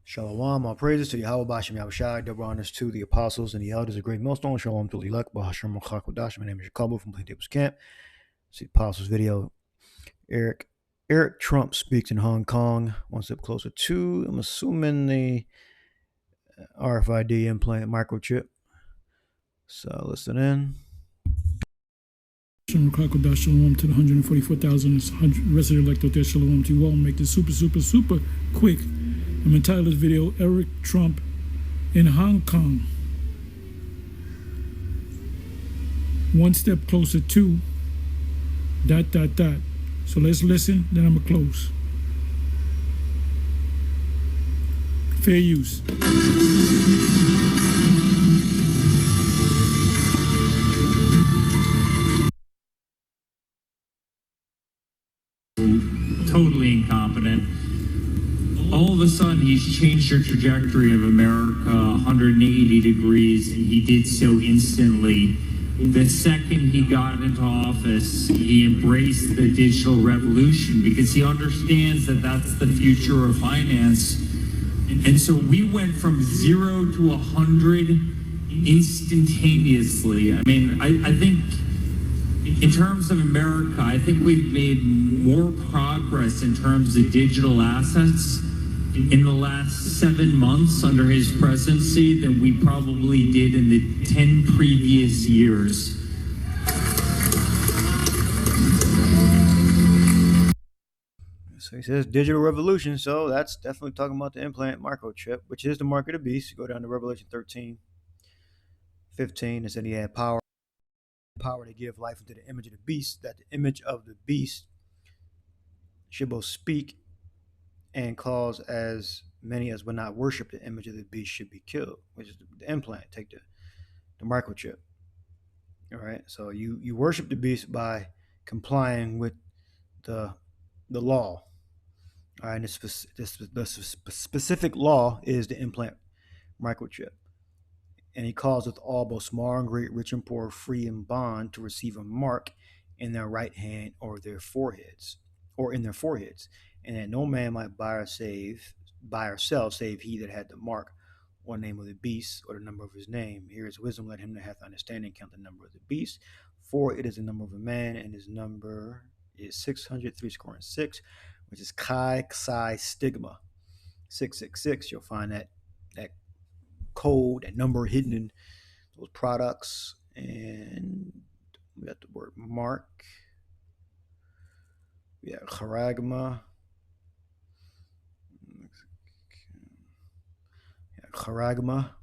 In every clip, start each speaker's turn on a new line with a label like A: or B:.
A: Shalom, all praises to Yahweh Bashem Yahushai, double honors to the apostles and the elders of Great Millstone. Shalom to Lilak, Bahasham Chakodash. My name is Jacobo from Plaintables Camp. See the apostles video. Eric Trump speaks in Hong Kong. One step closer to, I'm assuming, the RFID implant microchip. So listen in.
B: Shalom to the 144,000 rest of the elect out there. Shalom to you all. Make this super quick. I'm entitled this video, Eric Trump in Hong Kong. One step closer to ... So let's listen, then I'm going to close. Fair use.
C: Totally incompetent. All of a sudden, he's changed the trajectory of America 180 degrees, and he did so instantly. The second he got into office, he embraced the digital revolution because he understands that that's the future of finance. And so we went from 0 to 100 instantaneously. I mean, I think in terms of America, I think we've made more progress in terms of digital assets in the last 7 months under his presidency than we probably did in the 10 previous years.
A: So he says digital revolution, so that's definitely talking about the implant microchip, which is the mark of the beast. You go down to Revelation 13:15, it said he had power to give life into the image of the beast, that the image of the beast should both speak and cause as many as would not worship the image of the beast should be killed, which is the implant, take the microchip. All right, so you worship the beast by complying with the law. All right, and the specific law is the implant microchip. And he causeth all, both small and great, rich and poor, free and bond, to receive a mark in their right hand or in their foreheads, and that no man might buy or sell, save he that had the mark, or name of the beast, or the number of his name. Here is wisdom, let him that hath understanding count the number of the beast, for it is the number of a man, and his number is 666, which is Chi Psi Stigma 666. You'll find that code, that number hidden in those products. And we got the word mark. We got charagma. Charagma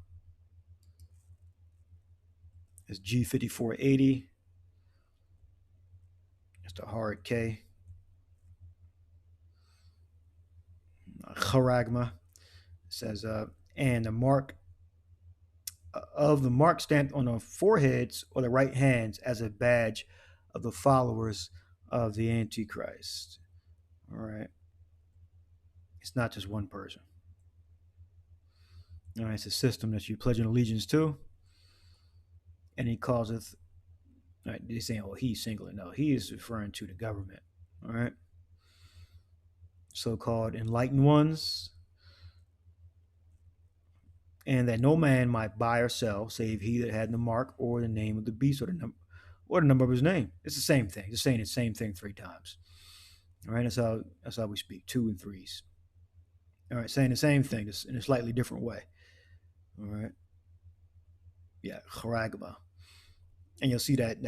A: is G5480. It's the hard K. Charagma says, and the mark of the mark stamped on the foreheads or the right hands as a badge of the followers of the Antichrist. All right. It's not just one person. All right, it's a system that you pledge an allegiance to. And he causeth, all right, they're saying, oh, he's singular. No, he is referring to the government. All right. So-called enlightened ones. And that no man might buy or sell, save he that had the mark or the name of the beast or the number of his name. It's the same thing. Just saying the same thing 3 times. All right, that's how we speak, 2 and 3s. All right, saying the same thing just in a slightly different way. All right. Yeah, charagma. And you'll see that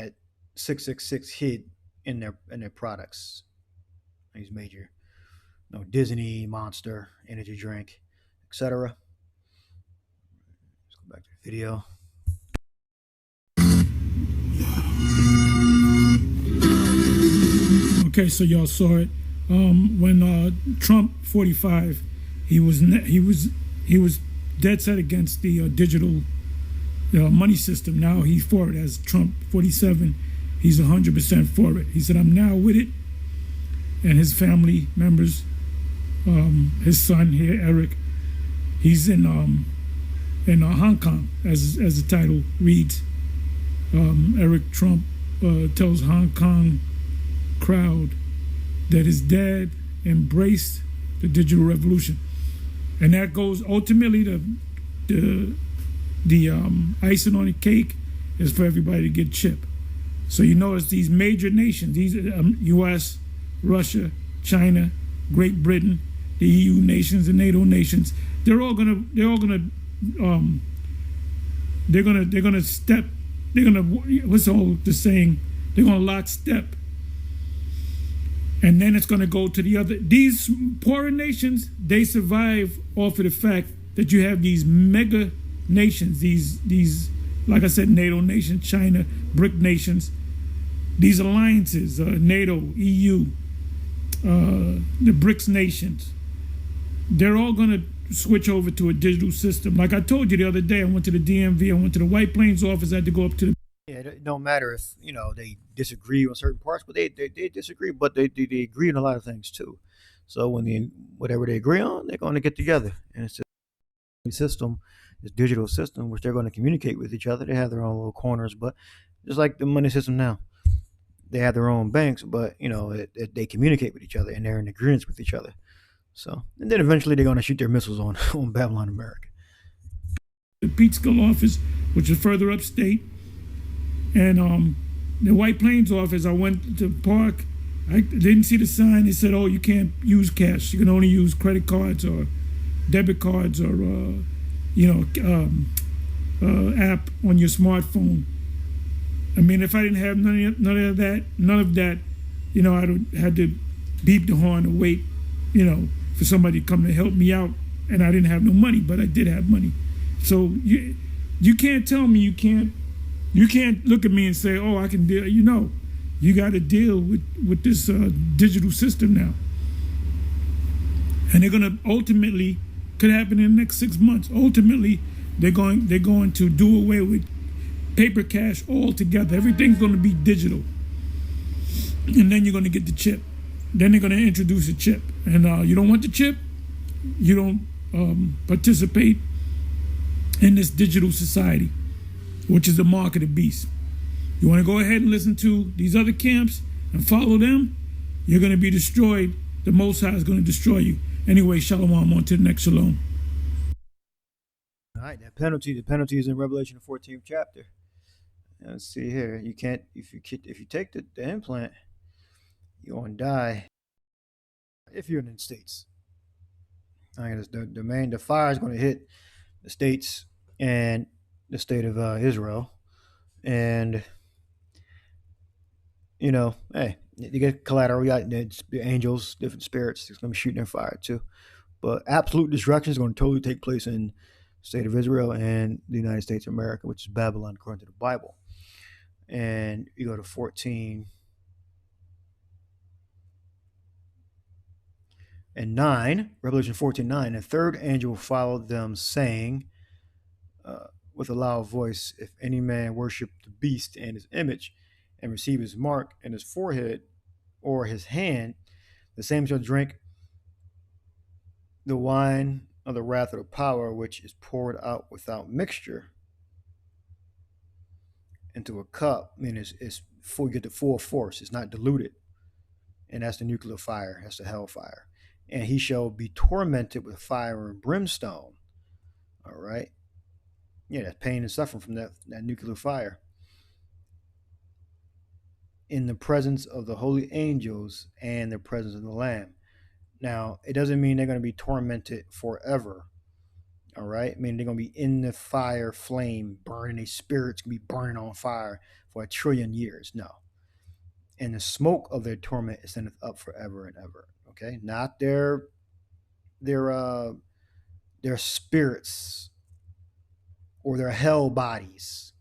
A: 666 hid in their products. These major, Disney, Monster, energy drink, etc. Let's go back to the video.
B: Okay, so y'all saw it. When Trump 45, he was dead set against the digital money system. Now he's for it. As Trump 47, he's 100% for it. He said, I'm now with it. And his family members, his son here, Eric, he's in Hong Kong, as the title reads. Eric Trump tells Hong Kong crowd that his dad embraced the digital revolution. And that goes ultimately the icing on the cake is for everybody to get chipped. So you notice these major nations, these U.S., Russia, China, Great Britain, the EU nations, the NATO nations, they're gonna lock step. And then it's going to go to the other. These poorer nations, they survive off of the fact that you have these mega nations, these like I said, NATO nations, China, BRIC nations, these alliances, NATO, EU, the BRICS nations. They're all going to switch over to a digital system. Like I told you the other day, I went to the DMV, I went to the White Plains office, I had to go up to the...
A: Yeah, it don't matter if, they disagree on certain parts, but they disagree, but they agree on a lot of things too. So whatever they agree on, they're going to get together. And it's just a system, this digital system, which they're going to communicate with each other. They have their own little corners, but just like the money system now, they have their own banks, but they communicate with each other and they're in agreement with each other. So, and then eventually they're going to shoot their missiles on Babylon, America.
B: The Peekskill office, which is further upstate, and the White Plains office, I went to park. I didn't see the sign. It said, "Oh, you can't use cash. You can only use credit cards or debit cards or app on your smartphone." I mean, if I didn't have none of that, I'd had to beep the horn and wait, for somebody to come to help me out. And I didn't have no money, but I did have money. So you can't tell me you can't look at me and say, "Oh, I can deal." You got to deal with this digital system now. And they're going to ultimately, could happen in the next 6 months. Ultimately, they're going to do away with paper cash altogether. Everything's going to be digital. And then you're going to get the chip. Then they're going to introduce a chip. And you don't want the chip, you don't participate in this digital society, which is the mark of the beast. You want to go ahead and listen to these other camps and follow them, you're going to be destroyed. The Most High is going to destroy you. Anyway, shalom, on to the next shalom.
A: All right, the penalty is in Revelation 14th chapter. Let's see here. You can't, if you take the implant, you're going to die if you're in the States. All right, the fire is going to hit the States and the state of Israel. And, hey, you get collateral. You got the angels, different spirits. It's going to be shooting their fire too. But absolute destruction is going to totally take place in the state of Israel and the United States of America, which is Babylon according to the Bible. And you go to 14 and 9, Revelation 14:9. The third angel followed them, saying with a loud voice, "If any man worship the beast and his image, and receive his mark in his forehead or his hand, the same shall drink the wine of the wrath of the power, which is poured out without mixture into a cup." I mean, it's full. You get the full force. It's not diluted, and that's the nuclear fire. That's the hellfire. And he shall be tormented with fire and brimstone. All right. Yeah, that's pain and suffering from that nuclear fire. In the presence of the holy angels and the presence of the Lamb. Now, it doesn't mean they're going to be tormented forever. All right. I mean, they're going to be in the fire flame, burning. Their spirits can be burning on fire for 1 trillion years. No. And the smoke of their torment is sent up forever and ever. Okay. Not their spirits or their hell bodies.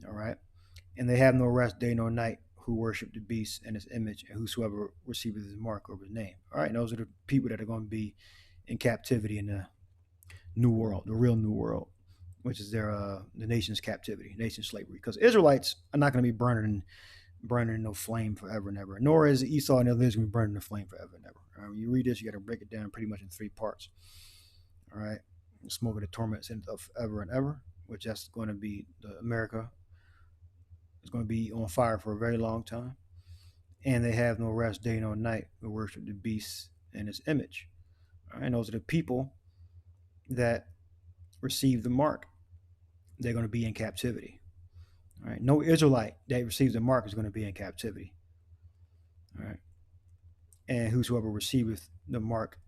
A: All right. And they have no rest day nor night who worship the beast and his image, and whosoever receiveth his mark over his name. All right. And those are the people that are going to be in captivity in the new world, the real new world, which is the nation's captivity, nation's slavery. Because Israelites are not going to be burning in no flame forever and ever. Nor is Esau and the others going to be burning in the flame forever and ever. All right, when you read this, you got to break it down pretty much in 3 parts. All right. The smoke of the torment sent up forever and ever, which that's going to be America is going to be on fire for a very long time. And they have no rest day nor night to worship the beast and his image. All right. And those are the people that receive the mark, they're going to be in captivity. All right. No Israelite that receives the mark is going to be in captivity. All right. And whosoever receiveth the mark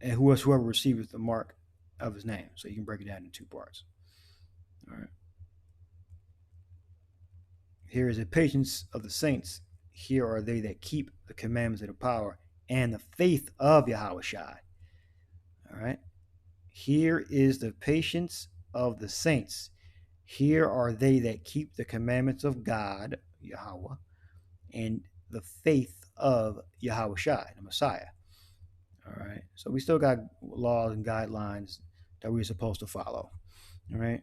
A: whoever receiveth the mark of his name. So you can break it down into two parts. All right. Here is the patience of the saints. Here are they that keep the commandments of the power and the faith of Yahushua. All right. Here is the patience of the saints. Here are they that keep the commandments of God, Yahweh, and the faith of Yahushua, the Messiah. All right. So we still got laws and guidelines that we're supposed to follow. All right.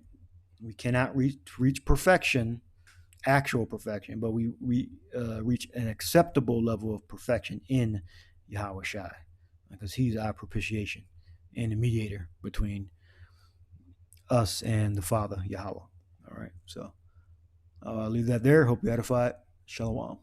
A: We cannot reach perfection, actual perfection, but we reach an acceptable level of perfection in Yahushua, because he's our propitiation and the mediator between us and the Father, Yahweh. All right. So I'll leave that there. Hope you edified. Shalom.